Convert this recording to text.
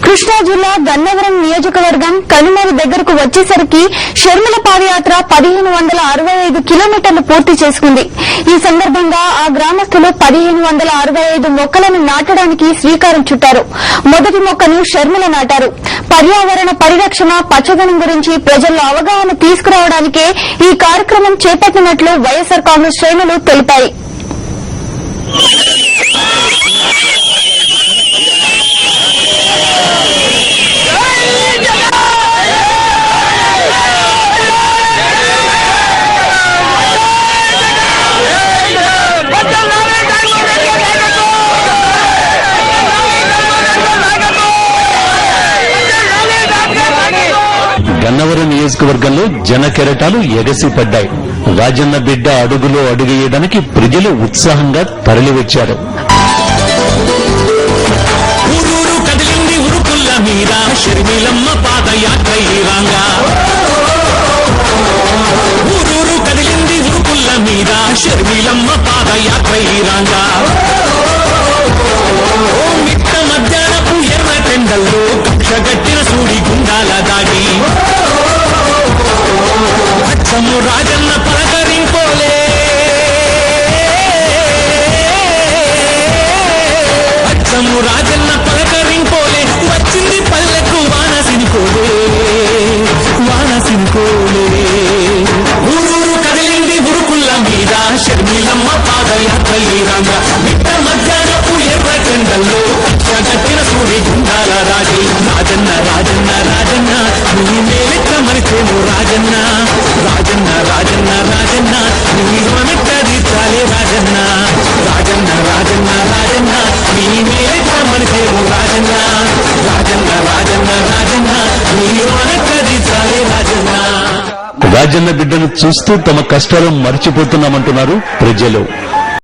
కృష్ణా జిల్లా గన్నవరం నియోజకవర్గం కనుమూరు దగ్గరకు వచ్చేసరికి షర్మిల పాదయాత్ర 1565 కిలోమీటర్లు పూర్తి చేసుకుంది. ఈ సందర్భంగా ఆ గ్రామస్తులు 1565 మొక్కలను నాటడానికి శ్రీకారం చుట్టారు. మొదటి మొక్కను షర్మిల నాటారు. పర్యావరణ పరిరక్షణ, పచ్చదనం గురించి ప్రజల్లో అవగాహన తీసుకురావడానికే ఈ కార్యక్రమం చేపట్టినట్లు వైఎస్సార్ కాంగ్రెస్ శ్రేణులు తెలిపాయి. గన్నవరం నియోజకవర్గంలో జనకెరటాలు ఎగసిపడ్డాయి. రాజన్న బిడ్డ అడుగులో అడుగేయడానికి ప్రజలు ఉత్సాహంగా తరలివచ్చారు. ఊరూరు కదిలింది ఉరుకుల్ల మీద షర్మిలమ్మ పాదయాత్ర ఈరాంగా. ఊరూరు కదిలింది ఉరుకుల్ల మీద షర్మిలమ్మ పాదయాత్ర ఈరాంగా. మిట్ట మధ్యాహ్నపు ఎర్ర టెండల్లో కక్షగట్టిన సూడి గుండాల దాగి అచ్చము రాజన్న పలకరింపోలే. అచ్చము రాజన్న పలకరింపోలే. వచ్చింది పల్లెకు వానసినుకోలే, వానసినుకోలే. ఊరూరు కదిలింది ఉరుకుల్ల మీద షర్మిలమ్మ పాదయాత్ర ఈరాంగా. మిట్ట మధ్యాహ్నపు ఎర్ర టెండల్లో కట్టిన సూడి గుండాల రాజీ. రాజన్న రాజన్న రాజన్న నీ మేలెక్క మరిచేము రాజన్న. రాజన్న రాజన్న రాజన్న నీ రుణమెక్క తీర్చాలే రాజన్న. రాజన్న రాజన్న రాజన్న నీ మేలెక్క మరిచేము రాజన్న. రాజన్న రాజన్న రాజన్న నీ రుణమెక్క తీర్చాలే రాజన్న. రాజన్న బిడ్డను చూస్తూ తమ కష్టాలను మర్చిపోతున్నామంటున్నారు ప్రజలు.